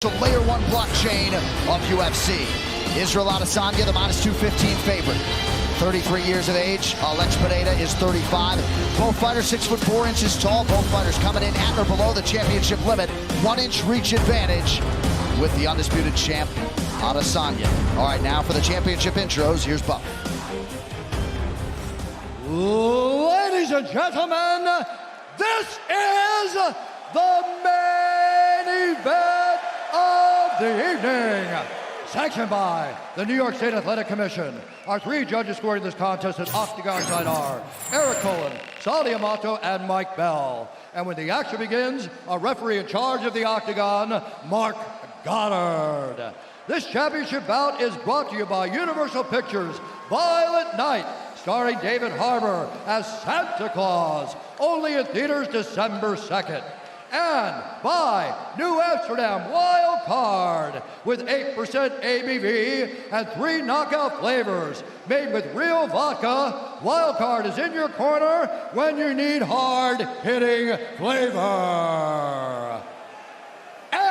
The layer one blockchain of UFC. Israel Adesanya, the minus 215 favorite. 33 years of age. Alex Pereira is 35. Both fighters 6'4" tall. Both fighters coming in at or below the championship limit. 1-inch reach advantage with the undisputed champ, Adesanya. All right, now for the championship intros, here's Buff. Ladies and gentlemen, this is the main event of the evening. Sanctioned by the New York State Athletic Commission. Our three judges scoring this contest at Octagon side are Eric Cullen, Sally Amato, and Mike Bell. And when the action begins, our referee in charge of the Octagon, Mark Goddard. This championship bout is brought to you by Universal Pictures' Violent Night, starring David Harbour as Santa Claus, only in theaters December 2nd. And by New Amsterdam Wild Card with 8% ABV and 3 knockout flavors. Made with real vodka, Wild Card is in your corner when you need hard-hitting flavor. And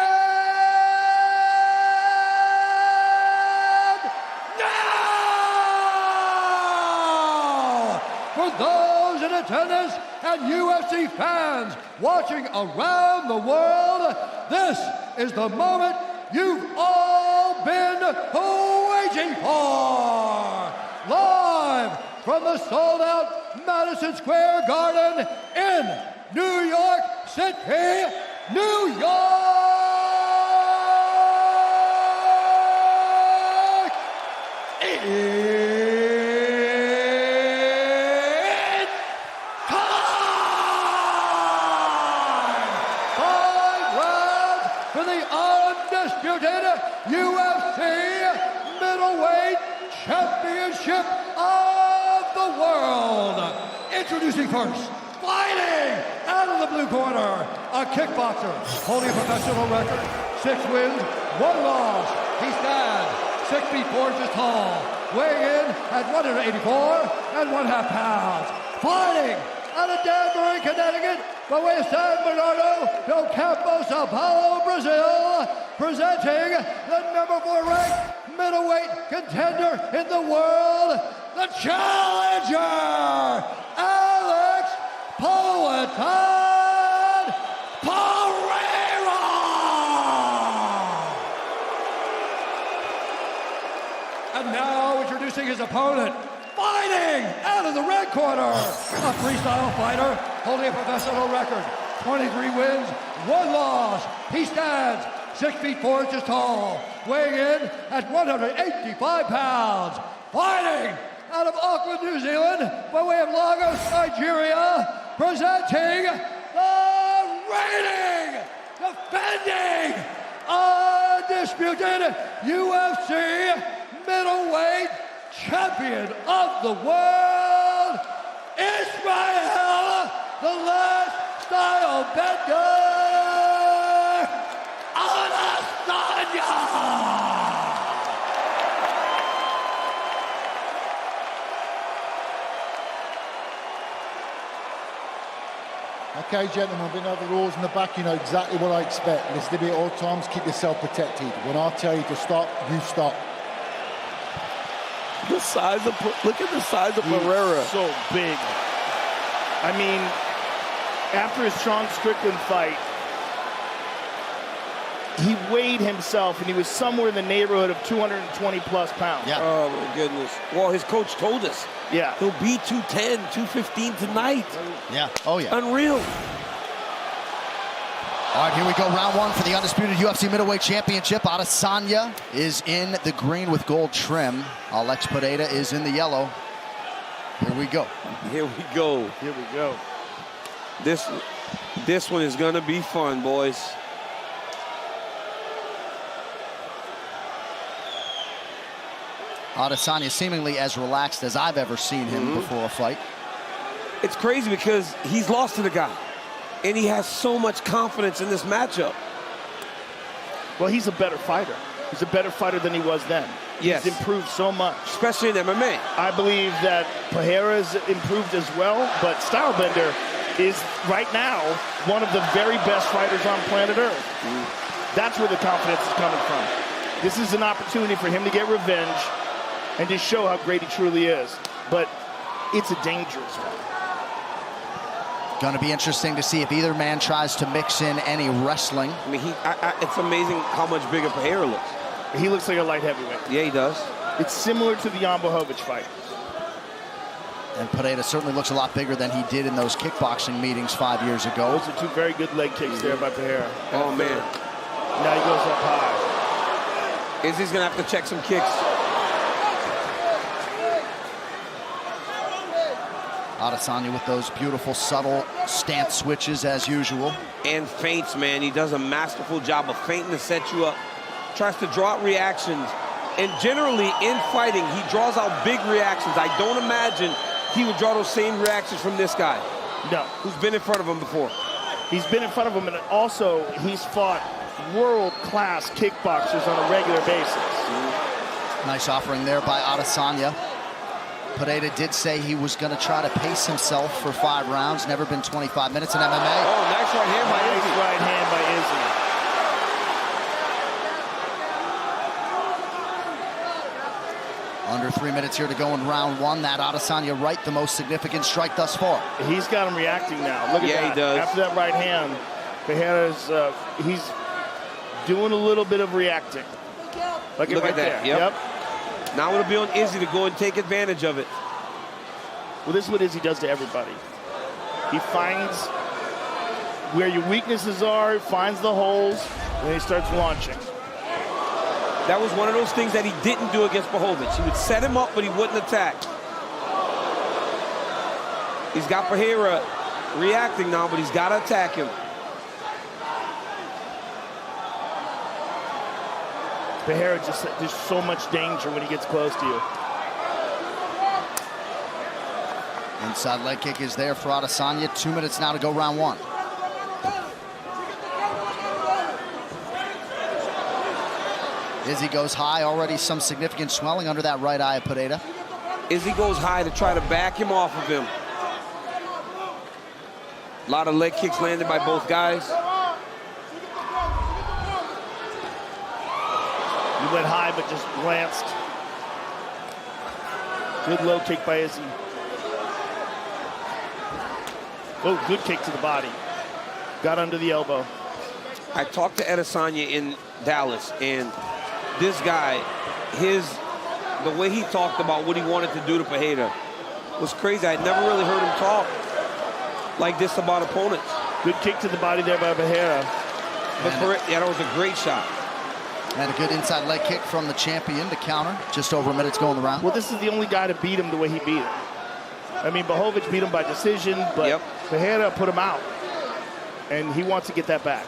now, for those in attendance and UFC fans watching around the world, this is the moment you've all been waiting for. Live from the sold-out Madison Square Garden in New York City, New York. For the undisputed UFC middleweight championship of the world. Introducing first, fighting out of the blue corner, a kickboxer holding a professional record, 6 wins, 1 loss. He stands 6'4" tall, weighing in at 184 1/2 pounds. Fighting out of Danbury, Connecticut, by way of San Bernardo del Campo, Sao Paulo, Brazil, presenting the number 4 ranked middleweight contender in the world, the challenger, Alex Poatan Pereira. And now introducing his opponent, fighting out of the red corner, a freestyle fighter holding a professional record, 23 wins, 1 loss. He stands 6'4" tall, weighing in at 185 pounds. Fighting out of Auckland, New Zealand, by way of Lagos, Nigeria, presenting the reigning, defending, undisputed UFC middleweight champion of the world, Israel, the last style bender, Adesanya. Okay, gentlemen, we know the rules in the back. You know exactly what I expect. Listen to me at all times. Keep yourself protected. When I tell you to stop, you stop. The size of, look at the size of Pereira. So big. I mean, after his Sean Strickland fight, he weighed himself and he was somewhere in the neighborhood of 220 plus pounds. Yeah. Oh my goodness. Well, his coach told us. Yeah. He'll be 210, 215 tonight. Yeah. Oh, yeah. Unreal. All right, here we go. Round 1 for the undisputed UFC middleweight championship. Adesanya is in the green with gold trim. Alex Pereira is in the yellow. Here we go. Here we go. Here we go. This one is gonna be fun, boys. Adesanya seemingly as relaxed as I've ever seen him before a fight. It's crazy because he's lost to the guy, and he has so much confidence in this matchup. Well, he's a better fighter. He's a better fighter than he was then. Yes. He's improved so much. Especially in MMA. I believe that Pereira's improved as well, but Stylebender is right now one of the very best fighters on planet Earth. That's where the confidence is coming from. This is an opportunity for him to get revenge and to show how great he truly is. But it's a dangerous one. Going to be interesting to see if either man tries to mix in any wrestling. I mean, it's amazing how much bigger Pereira looks. He looks like a light heavyweight. Yeah, he does. It's similar to the Jan Blachowicz fight. And Pereira certainly looks a lot bigger than he did in those kickboxing meetings 5 years ago. Those are two very good leg kicks there by Pereira. Oh, man. Now he goes up high. Izzy's going to have to check some kicks. Adesanya with those beautiful, subtle stance switches as usual. And feints, man. He does a masterful job of feinting to set you up. Tries to draw out reactions. And generally, in fighting, he draws out big reactions. I don't imagine he would draw those same reactions from this guy. No. Who's been in front of him before. He's been in front of him, and also he's fought world-class kickboxers on a regular basis. Nice offering there by Adesanya. Pereira did say he was going to try to pace himself for 5 rounds. Never been 25 minutes in MMA. Oh, nice right hand by Izzy. Nice right hand by Izzy. Under 3 minutes here to go in round 1. That Adesanya right, the most significant strike thus far. He's got him reacting now. Look at that. Yeah, he does. After that right hand, Pereira's, he's doing a little bit of reacting. Look Look right at that. there. Yep. Now it'll be on Izzy to go and take advantage of it. Well, this is what Izzy does to everybody. He finds where your weaknesses are, finds the holes, and he starts launching. That was one of those things that he didn't do against Blachowicz. He would set him up, but he wouldn't attack. He's got Pereira reacting now, but he's got to attack him. Pereira there's so much danger when he gets close to you. Inside leg kick is there for Adesanya. 2 minutes now to go round 1. Izzy goes high, already some significant swelling under that right eye of Pereira. Izzy goes high to try to back him off of him. A lot of leg kicks landed by both guys. He went high, but just glanced. Good low kick by Izzy. Oh, good kick to the body. Got under the elbow. I talked to Adesanya in Dallas, and this guy, the way he talked about what he wanted to do to Pereira was crazy. I'd never really heard him talk like this about opponents. Good kick to the body there by Pereira. But yeah, that was a great shot. And a good inside leg kick from the champion to counter. Just over a minute to go in the round. Well, this is the only guy to beat him the way he beat him. I mean, Blachowicz beat him by decision, but Pereira put him out. And he wants to get that back.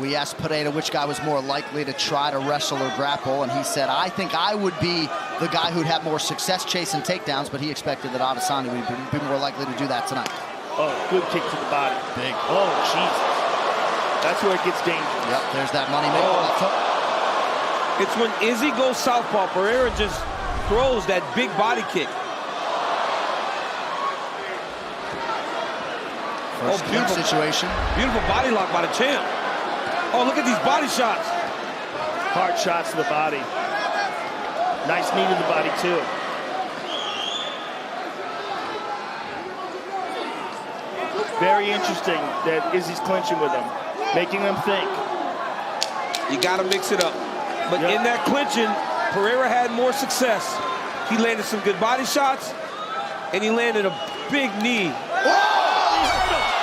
We asked Pereira which guy was more likely to try to wrestle or grapple, and he said, I think I would be the guy who'd have more success chasing takedowns, but he expected that Adesanya would be more likely to do that tonight. Oh, good kick to the body. Big. Oh, Jesus. That's where it gets dangerous. Yep, there's that money maker. It's when Izzy goes southpaw, Pereira just throws that big body kick. First beautiful situation. Beautiful body lock by the champ. Oh, look at these body shots. Hard shots to the body. Nice knee to the body, too. Very interesting that Izzy's clinching with him, making them think. You got to mix it up. But in that clinching, Pereira had more success. He landed some good body shots, and he landed a big knee.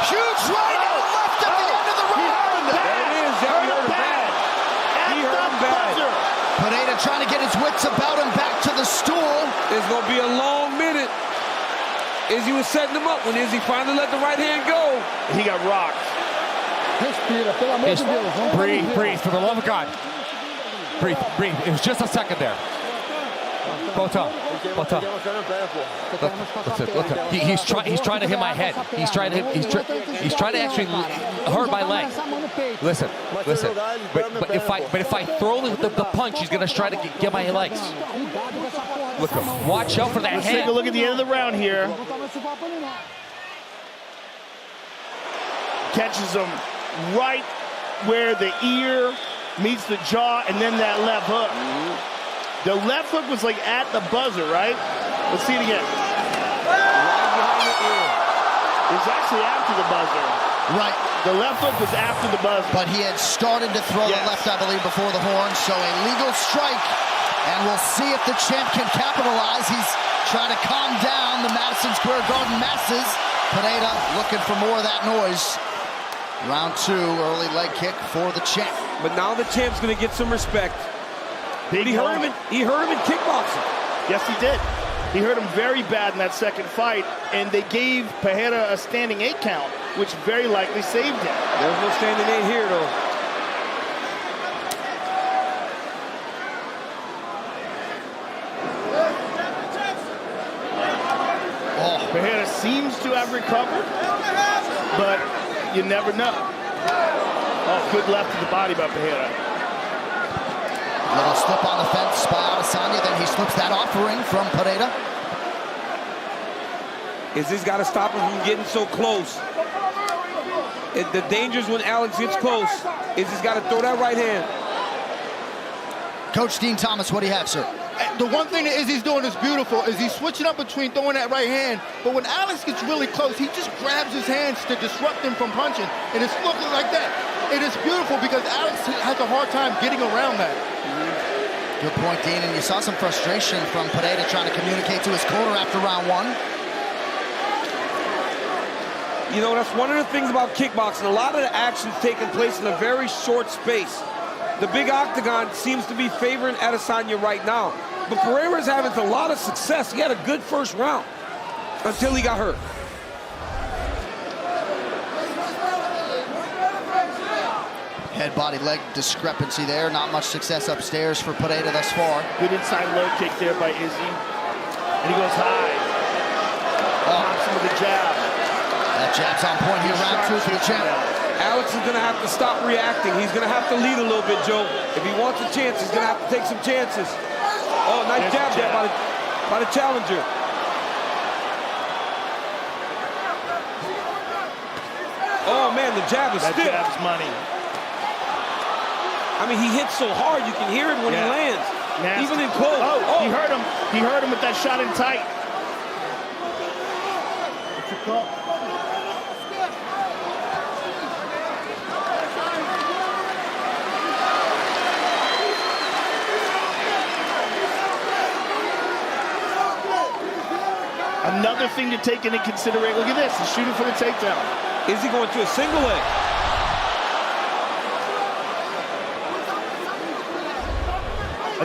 Huge right and left at the end of the round. There it is. He hurt him bad. He hurt him bad. Pereira trying to get his wits about him back to the stool. It's going to be a long minute. Izzy was setting him up when Izzy finally let the right hand go. He got rocked. Breathe, for the love of God. Breathe. It was just a second there. Poatan. Look. He's trying to hit my head. He's trying to actually hurt my leg. Listen. But if I throw the punch, he's gonna try to get my legs. Look, watch out for that Let's hand. take a look at the end of the round here. Catches him right where the ear meets the jaw and then that left hook. The left hook was like at the buzzer, right? Let's see it again. Right behind the ear. It was actually after the buzzer. Right. The left hook was after the buzzer. But he had started to throw the left, I believe, before the horn. So a legal strike. And we'll see if the champ can capitalize. He's trying to calm down the Madison Square Garden masses. Pereira looking for more of that noise. Round 2, early leg kick for the champ. But now the champ's going to get some respect. Big He hurt him in kickboxing. Yes, he did. He hurt him very bad in that second fight, and they gave Pereira a standing 8 count, which very likely saved him. There's no standing 8 here, though. Pereira seems to have recovered, but you never know. Oh, good left to the body by Pereira. Little slip on the fence by Adesanya, then he slips that off the ring from Pereira. Izzy's got to stop him from getting so close. The danger's when Alex gets close. Izzy's got to throw that right hand. Coach Dean Thomas, what do you have, sir? The one thing that Izzy's doing is beautiful is he's switching up between throwing that right hand, but when Alex gets really close, he just grabs his hands to disrupt him from punching, and it's looking like that. It is beautiful because Alex has a hard time getting around that. Good point, Dean, and you saw some frustration from Pereira trying to communicate to his corner after round 1. You know, that's one of the things about kickboxing. A lot of the action's taking place in a very short space. The big octagon seems to be favoring Adesanya right now. But Pereira's having a lot of success. He had a good first round until he got hurt. Head, body, leg discrepancy there. Not much success upstairs for Pereira thus far. Good inside low kick there by Izzy. And he goes high. Pops him with a jab. That jab's on point here, round 2 for the champ. Alex is going to have to stop reacting. He's going to have to lead a little bit, Joe. If he wants a chance, he's going to have to take some chances. Oh, nice jab there by the challenger. Oh, man, the jab is stiff. That jab's money. I mean, he hits so hard, you can hear it when he lands. Nasty. Even in close. Oh, he hurt him. He hurt him with that shot in tight. What's your call? Another thing to take into consideration. Look at this. He's shooting for the takedown. Is he going to a single leg?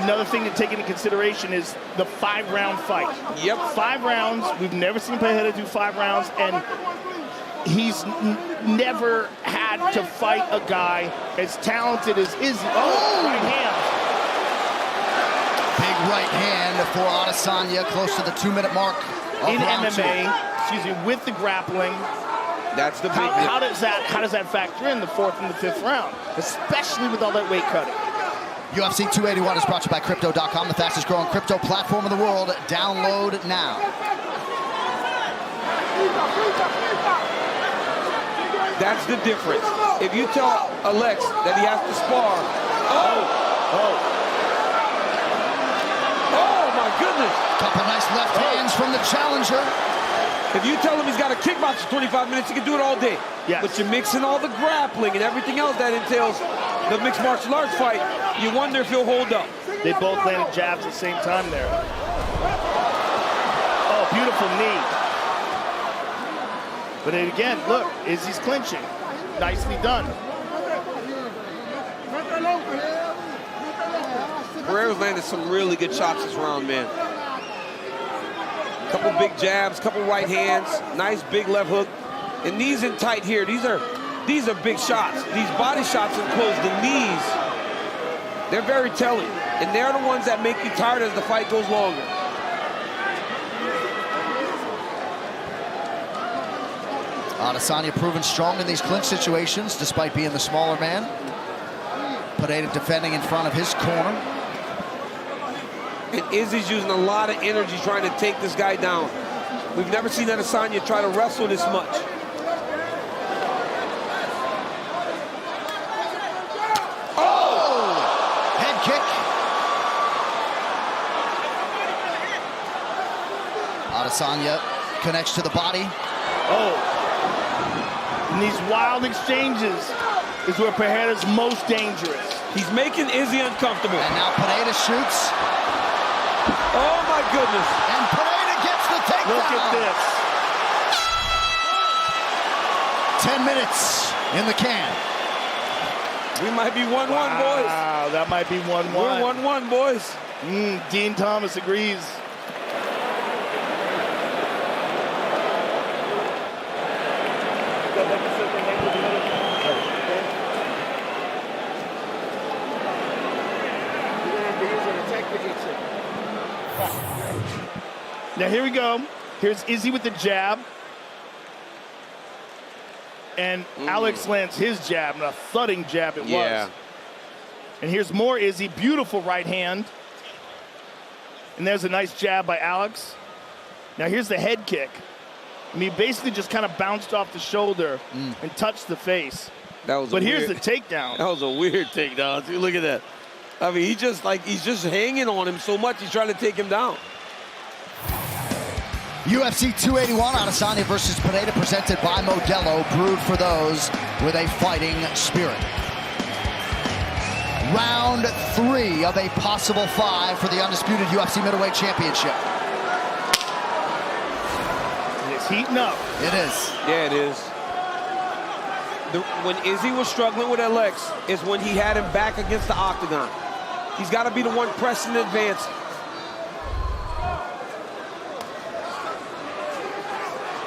Another thing to take into consideration is the 5-round fight. Yep. 5 rounds. We've never seen Pereira do 5 rounds, and he's never had to fight a guy as talented as Izzy. Oh, right hand. Big right hand for Adesanya, close to the 2-minute mark of In round MMA, excuse me, with the grappling. That's the big How does that factor in the 4th and the 5th round, especially with all that weight cutting? UFC 281 is brought to you by Crypto.com, the fastest growing crypto platform in the world. Download now. That's the difference. If you tell Alex that he has to spar, oh my goodness. Couple nice left hands from the challenger. If you tell him he's got to kickbox for 25 minutes, he can do it all day. Yes. But you're mixing all the grappling and everything else that entails the mixed martial arts fight. You wonder if he'll hold up. They both landed jabs at the same time there. Oh, beautiful knee. But then again, look, Izzy's clinching. Nicely done. Pereira's landed some really good shots this round, man. Couple big jabs, couple right hands, nice big left hook. And knees in tight here. These are big shots. These body shots in close, the knees, they're very telling. And they're the ones that make you tired as the fight goes longer. Adesanya proven strong in these clinch situations, despite being the smaller man. Pereira defending in front of his corner. And Izzy's using a lot of energy trying to take this guy down. We've never seen Adesanya try to wrestle this much. kick. Adesanya connects to the body. Oh. In these wild exchanges is where Pereira's most dangerous. He's making Izzy uncomfortable. And now Pereira shoots. Oh my goodness. And Pereira gets the takedown. Look at this. 10 minutes in the can. We might be 1-1, boys. Wow, that might be 1-1. We're 1-1, boys. Dean Thomas agrees. Now here we go. Here's Izzy with the jab. And Alex lands his jab, and a thudding jab it was. And here's more Izzy, beautiful right hand. And there's a nice jab by Alex. Now here's the head kick. I mean, basically just kind of bounced off the shoulder and touched the face. But here's the takedown. That was a weird takedown. See, look at that. I mean, he's just hanging on him so much, he's trying to take him down. UFC 281, Adesanya versus Pereira, presented by Modelo, brewed for those with a fighting spirit. Round 3 of a possible 5 for the undisputed UFC middleweight championship. It's heating up. It is. Yeah, it is. When Izzy was struggling with Alex is when he had him back against the octagon. He's got to be the one pressing in advance.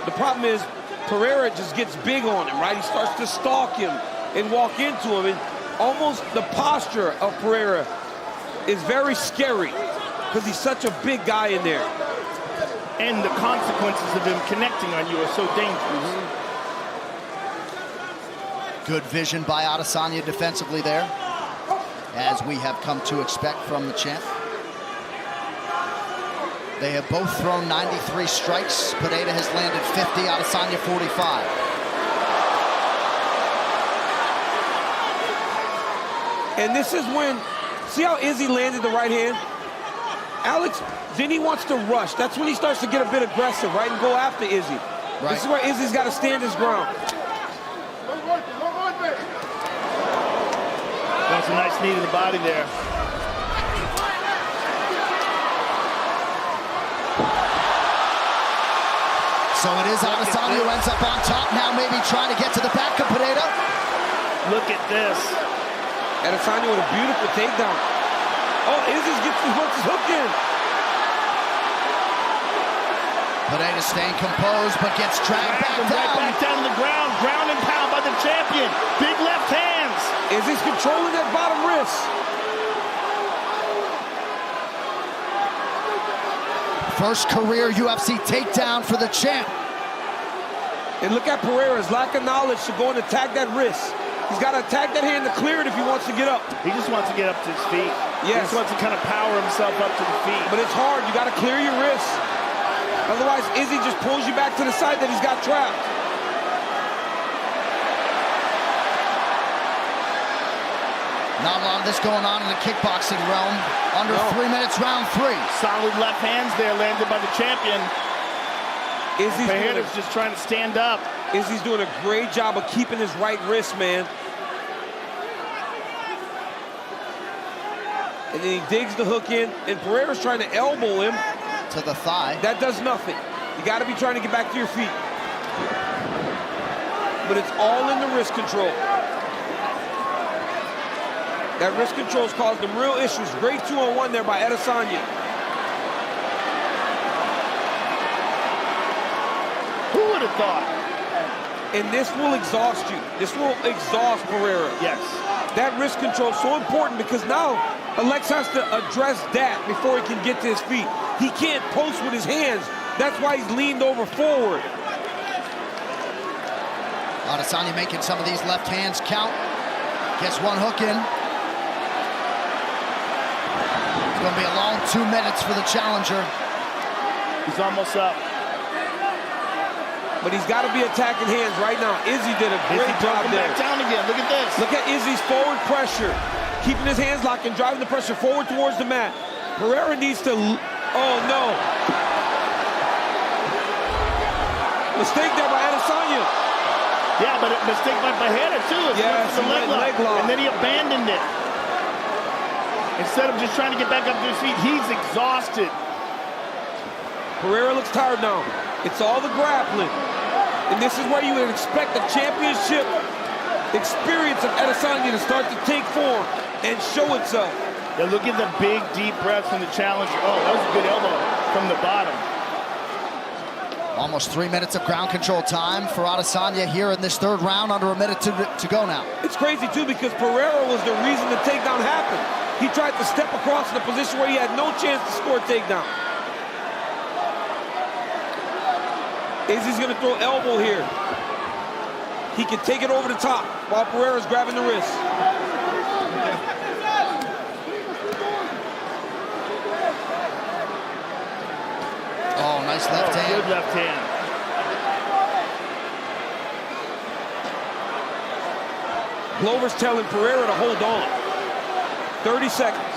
The problem is Pereira just gets big on him, right? He starts to stalk him and walk into him, and almost the posture of Pereira is very scary because he's such a big guy in there. And the consequences of him connecting on you are so dangerous. Good vision by Adesanya defensively there, as we have come to expect from the champ. They have both thrown 93 strikes. Pereira has landed 50, Adesanya 45. And this is when, see how Izzy landed the right hand? Alex, then he wants to rush. That's when he starts to get a bit aggressive, right, and go after Izzy. Right. This is where Izzy's got to stand his ground. That's a nice knee to the body there. So it is Adesanya who ends up on top now, maybe trying to get to the back of Pereira. Look at this. Adesanya with a beautiful takedown. Oh, Izzy gets his hook in. Pereira staying composed, but gets dragged back down. Right back down to the ground. Ground and pound by the champion. Big left hands. Izzy's controlling that bottom wrist. First career UFC takedown for the champ. And look at Pereira's lack of knowledge to go and attack that wrist. He's got to attack that hand to clear it if he wants to get up. He just wants to get up to his feet. Yes. He just wants to kind of power himself up to the feet. But it's hard. You got to clear your wrist. Otherwise, Izzy just pulls you back to the side that he's got trapped. Not a lot of this going on in the kickboxing realm. Under 3 minutes, round 3. Solid left hands there landed by the champion. Pereira's just trying to stand up. Izzy's doing a great job of keeping his right wrist, man. And then he digs the hook in, and Pereira's trying to elbow him. To the thigh. That does nothing. You got to be trying to get back to your feet. But it's all in the wrist control. That wrist control's caused them real issues. Great 2-on-1 there by Adesanya. Who would have thought? And this will exhaust you. This will exhaust Pereira. Yes. That wrist control is so important because now Alex has to address that before he can get to his feet. He can't post with his hands. That's why he's leaned over forward. Adesanya making some of these left hands count. Gets one hook in. It's going to be a long 2 minutes for the challenger. He's almost up. But he's got to be attacking hands right now. Izzy did a great job there. Back down again. Look at this. Look at Izzy's forward pressure. keeping his hands locked and driving the pressure forward towards the mat. Pereira needs to, oh no. Mistake there by Adesanya. Yeah, but a mistake by Pereira too. Yes, the leg lock. And then he abandoned it. Instead of just trying to get back up to his feet, he's exhausted. Pereira looks tired now. It's all the grappling. And this is where you would expect the championship experience of Adesanya to start to take form and show itself. Yeah, look at the big, deep breaths from the challenger. Oh, that was a good elbow from the bottom. Almost 3 minutes of ground control time for Adesanya here in this third round, under a minute to go now. It's crazy, too, because Pereira was the reason the takedown happened. He tried to step across in a position where he had no chance to score a takedown. Izzy's going to throw elbow here. He can take it over the top while Pereira's grabbing the wrist. Oh, nice left hand. Good left hand. Glover's telling Pereira to hold on. 30 seconds.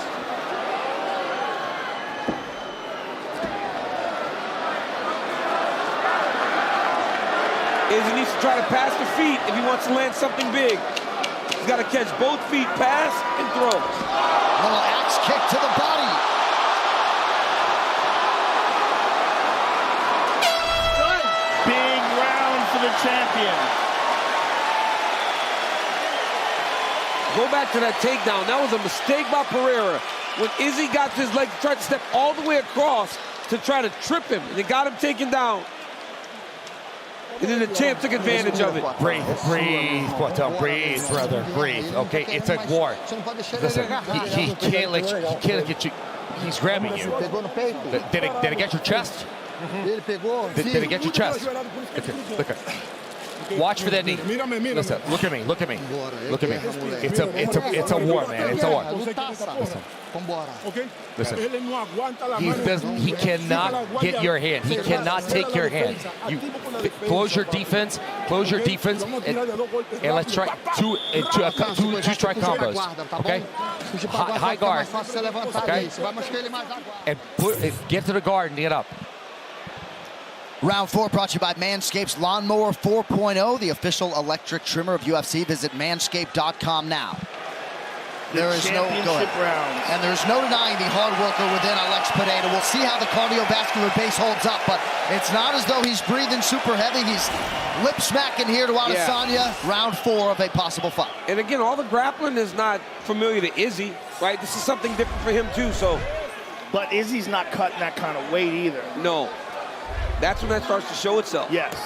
Izzy needs to try to pass the feet if he wants to land something big. He's got to catch both feet, pass, and throw. Little axe kick to the body. Big round for the champion. Go back to that takedown. That was a mistake by Pereira. When Izzy got to his leg, he tried to step all the way across to try to trip him, and it got him taken down. And then the champ took advantage of it. Breathe, Poatan, breathe, brother, breathe. Okay, it's a war. Listen, he can't let you, get you. He's grabbing you. Did it get your chest? Did it get your chest? Look at. Watch for that knee. Listen, look at me. Look at me. It's a war, man. It's a war. Listen. He cannot get your hand. He cannot take your hand. You close your defense, and let's try two strike combos. Okay? High guard. Okay? And get to the guard and get up. Round 4 brought to you by Manscaped's Lawnmower 4.0, the official electric trimmer of UFC. Visit manscaped.com now. There is no round. And there's no denying the hard worker within Alex Pereira. We'll see how the cardiovascular base holds up, but it's not as though he's breathing super heavy. He's lip smacking here to Adesanya. Yeah. Round 4 of a possible fight. And again, all the grappling is not familiar to Izzy, right? This is something different for him too. So, but Izzy's not cutting that kind of weight either. No. That's when that starts to show itself. Yes.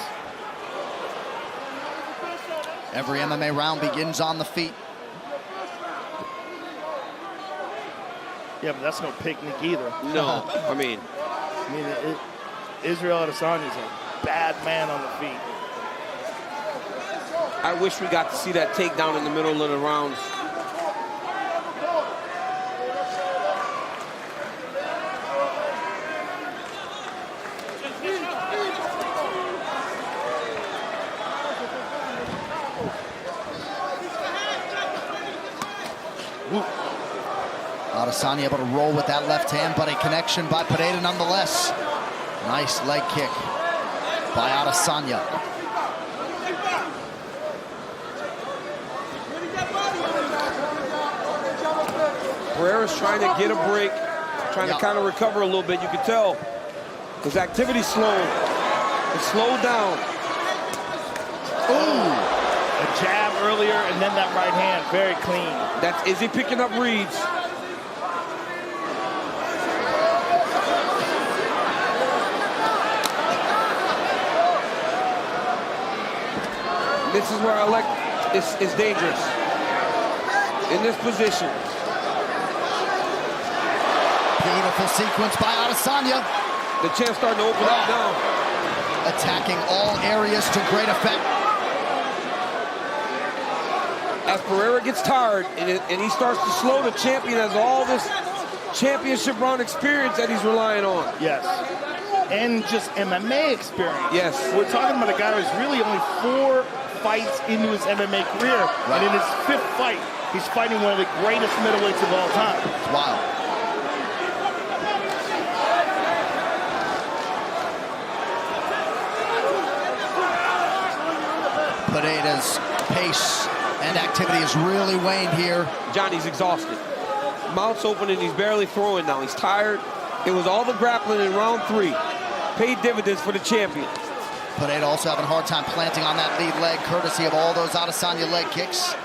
Every MMA round begins on the feet. Yeah, but that's no picnic either. No, I mean, Israel Adesanya's a bad man on the feet. I wish we got to see that takedown in the middle of the rounds. Adesanya able to roll with that left hand, but a connection by Pereira nonetheless. Nice leg kick by Adesanya. Pereira's trying to get a break, trying to kind of recover a little bit. You can tell his activity's slowed. It's slowed down. Ooh! A jab earlier and then that right hand, very clean. That's Izzy picking up reads. This is where I like is dangerous. In this position. Beautiful sequence by Adesanya. The champ's starting to open up now. Attacking all areas to great effect. As Pereira gets tired and he starts to slow, the champion has all this championship round experience that he's relying on. Yes. And just MMA experience. Yes. We're talking about a guy who's really only fights into his MMA career. And in his 5th fight, he's fighting one of the greatest middleweights of all time. It's wild. Pereira's pace and activity has really waned here. Johnny's exhausted. Mouth's open and he's barely throwing now. He's tired. It was all the grappling in round 3. Paid dividends for the champion. Pereira also having a hard time planting on that lead leg, courtesy of all those Adesanya leg kicks.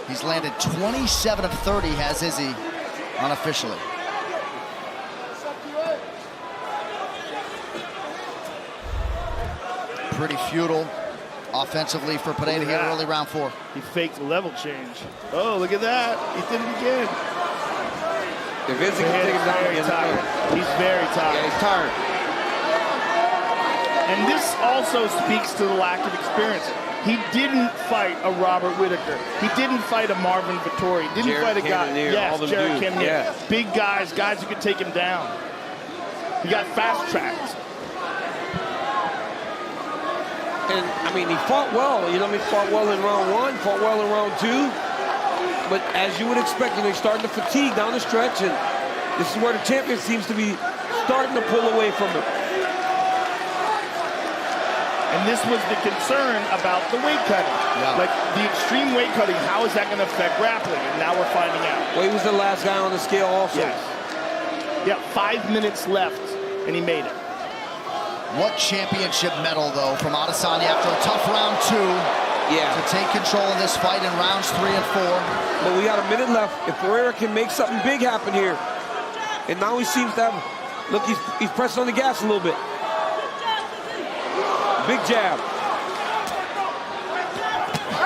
He's landed 27 of 30, has Izzy, unofficially. Pretty futile offensively for Poatan here early round 4. He faked a level change. Oh, look at that. He did it again. If Izzy can take him down, he's tired. He's very tired. Yeah, he's tired. And this also speaks to the lack of experience. He didn't fight a Robert Whittaker. He didn't fight a Marvin Vettori. He didn't fight a guy. Yes, Jared Cannonier. Yeah. Big guys who could take him down. He got fast-tracked. And, I mean, he fought well. You know, he fought well in round 1, fought well in round 2. But as you would expect, you know, he's starting to fatigue down the stretch. And this is where the champion seems to be starting to pull away from him. And this was the concern about the weight cutting. Yeah. Like, the extreme weight cutting, how is that going to affect grappling? And now we're finding out. Well, he was the last guy on the scale also. Yes. Yeah, 5 minutes left, and he made it. What championship medal, though, from Adesanya after a tough round 2 Yeah. to take control of this fight in rounds 3 and 4. But we got a minute left. If Pereira can make something big happen here. And now he seems to have, look, he's pressing on the gas a little bit. Big jab.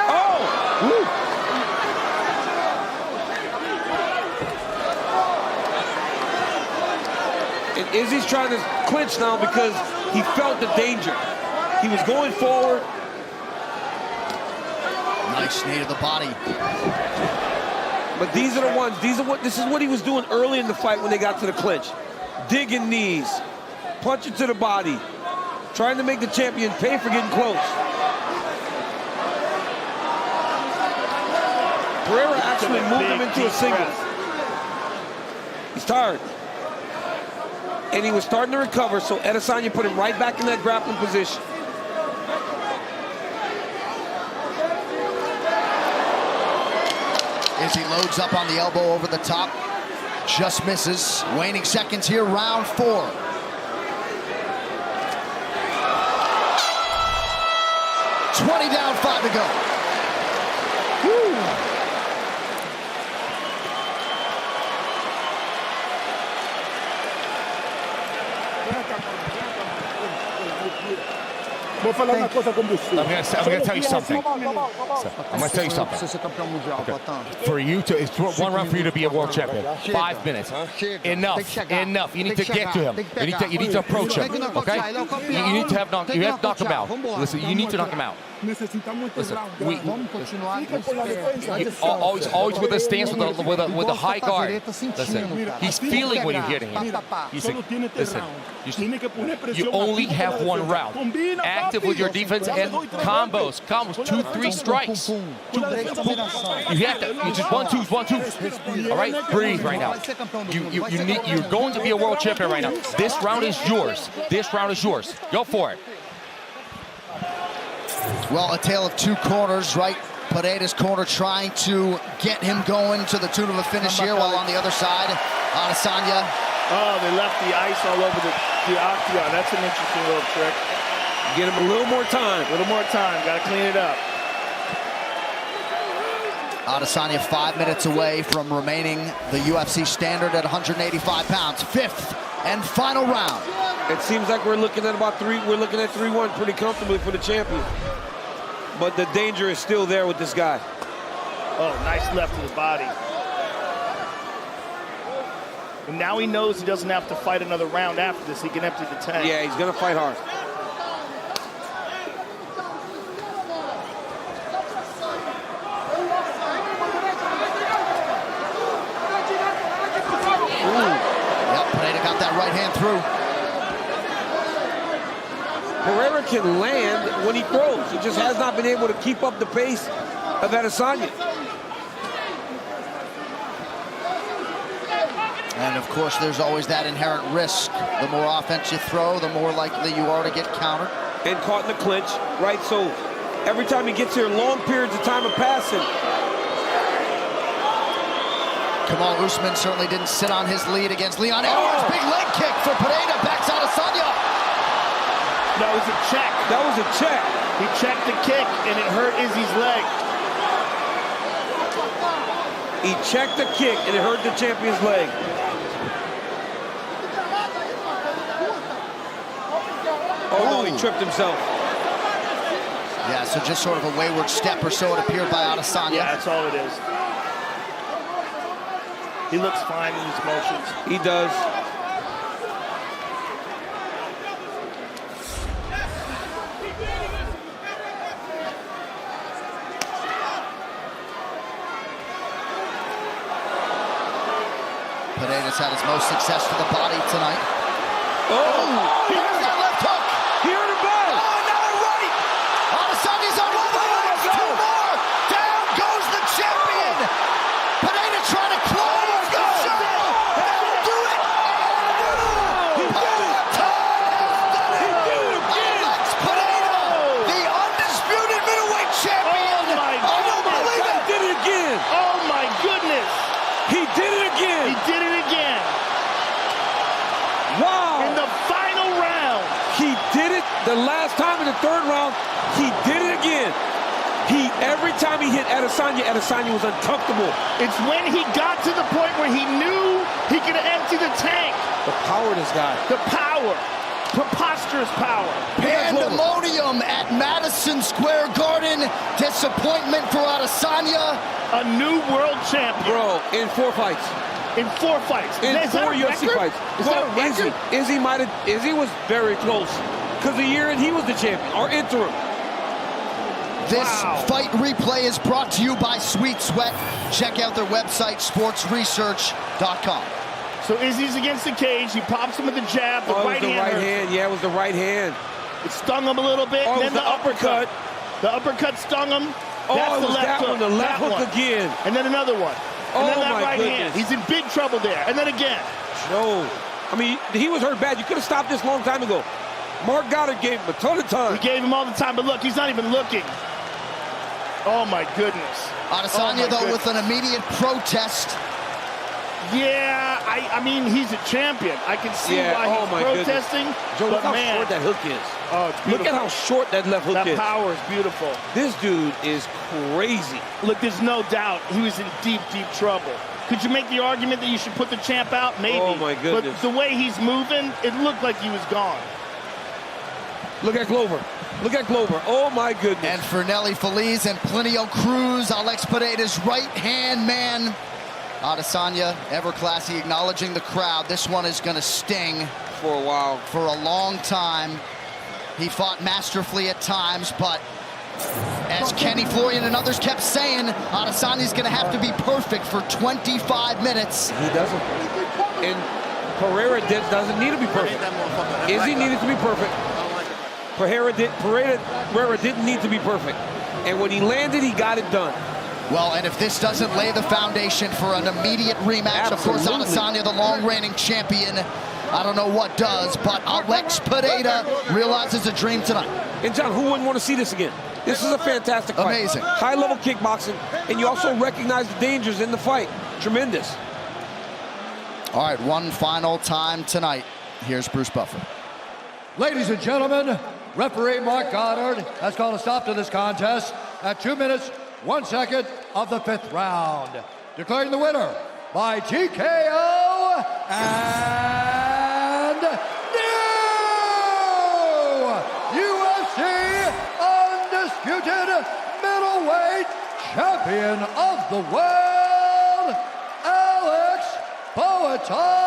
Oh! Woo. And Izzy's trying to clinch now because he felt the danger. He was going forward. Nice knee to the body. But these are the ones, this is what he was doing early in the fight when they got to the clinch. Digging knees, punching to the body, trying to make the champion pay for getting close. Pereira actually moved him into a single. He's tired. And he was starting to recover, so Adesanya put him right back in that grappling position. Izzy loads up on the elbow over the top. Just misses. Waning seconds here, round 4. $20 down, 5 to go. Woo. I'm going to tell you something. I'm going to tell you something. For you to, it's 1 round for you to be a world champion. 5 minutes. Enough. You need to get to him. You need to approach him. Okay? You need to knock him out. Listen, you need to knock him out. Listen, always with a stance with a high guard. Listen, he's feeling when you're hitting him. Listen, you only have 1 round. Active with your defense and combos, 2-3 strikes. You have to. You just 1-2s. All right, breathe right now. You're going to be a world champion right now. This round is yours. Go for it. Well, a tale of 2 corners, right? Pereira's corner trying to get him going to the tune of a finish here, while on the other side, Adesanya. Oh, they left the ice all over the octagon. That's an interesting little trick. Get him a little more time. Got to clean it up. Adesanya 5 minutes away from remaining the UFC standard at 185 pounds. 5th and final round. It seems like we're looking at 3-1 pretty comfortably for the champion. But the danger is still there with this guy. Oh, nice left to the body. And now he knows he doesn't have to fight another round after this. He can empty the tank. Yeah, he's going to fight hard. Yep, Pereira got that right hand through. Pereira can land when he throws. He just has not been able to keep up the pace of Adesanya. And of course, there's always that inherent risk. The more offense you throw, the more likely you are to get countered. And caught in the clinch, right? So every time he gets here, long periods of time of passing. Kamal Usman certainly didn't sit on his lead against Leon Edwards. Big leg kick for Pereira, backs out Adesanya. That was a check. That was a check. He checked the kick, and it hurt Izzy's leg. He checked the kick, and it hurt the champion's leg. Oh, no, he tripped himself. Yeah, so just sort of a wayward step or so, it appeared, by Adesanya. Yeah, that's all it is. He looks fine in his motions. He does. Pereira's had his most success to the body tonight. Oh! Here's that left hook. He hurt him bad. Oh, now a right. Adesanya's on one leg. Two more. Down goes the champion. Pereira trying to close the show. That'll do it. He did it. Poatan has done it. He did it again. Alex Pereira, the undisputed middleweight champion. Oh, my I don't goodness. believe He it. did it again. Oh, my goodness. He did it again. He did it again. Wow. In the final round. He did it the last time in the third round. He did it again. Every time he hit Adesanya, Adesanya was uncomfortable. It's when he got to the point where he knew he could empty the tank. The power of this guy. The power. Preposterous power. Pandemonium at Madison Square Garden. Disappointment for Adesanya. A new world champion. Bro, in 4 fights. In 4 fights. In Is that 4 a UFC record? fights. Is that a record? Izzy was very close. Because the year he was the champion, or interim. This Wow. fight replay is brought to you by Sweet Sweat. Check out their website, sportsresearch.com. So Izzy's against the cage. He pops him with the jab. The Oh, it was right the right hand. hand. Yeah, it was the right hand. It stung him a little bit. Oh, and it then was the the uppercut. The uppercut stung him. Oh, That's it the was left that hook. one, the left That hook one. again. And then another one. And Oh, then that my right goodness. hand. He's in big trouble there. And then again. No. I mean, he was hurt bad. You could have stopped this a long time ago. Mark Goddard gave him a ton of time. We gave him all the time, but look, he's not even looking. Oh, my goodness. Adesanya, though, with an immediate protest. Yeah, I mean, he's a champion. I can see Yeah, why oh he's my protesting. goodness. Joe, look but how man, short that hook is. oh, it's Look beautiful. at how short that left hook That is. power is beautiful. This dude is crazy. Look, there's no doubt he was in deep, deep trouble. Could you make the argument that you should put the champ out? Maybe. Oh, my goodness. But the way he's moving, it looked like he was gone. Look at Glover. Look at Glover. Oh, my goodness. And for Nelly Feliz and Plinio Cruz, Alex Pereira's right-hand man. Adesanya, ever classy, acknowledging the crowd. This one is going to sting For a while. for a long time. He fought masterfully at times, but as Kenny Florian and others kept saying, Adesanya's going to have to be perfect for 25 minutes. He doesn't. And Pereira doesn't need to be perfect. Izzy needed to be perfect. Pereira didn't need to be perfect. And when he landed, he got it done. Well, and if this doesn't lay the foundation for an immediate rematch, of course, Absolutely. Adesanya, the long-reigning champion, I don't know what does, but Alex Pereira realizes a dream tonight. And John, who wouldn't want to see this again? This is a fantastic fight. Amazing. High-level kickboxing, and you also recognize the dangers in the fight. Tremendous. All right, one final time tonight. Here's Bruce Buffer. Ladies and gentlemen, referee Mark Goddard has called a stop to this contest at 2 minutes, 1 second of the 5th round. Declaring the winner by TKO and new UFC undisputed middleweight champion of the world, Alex Poatan.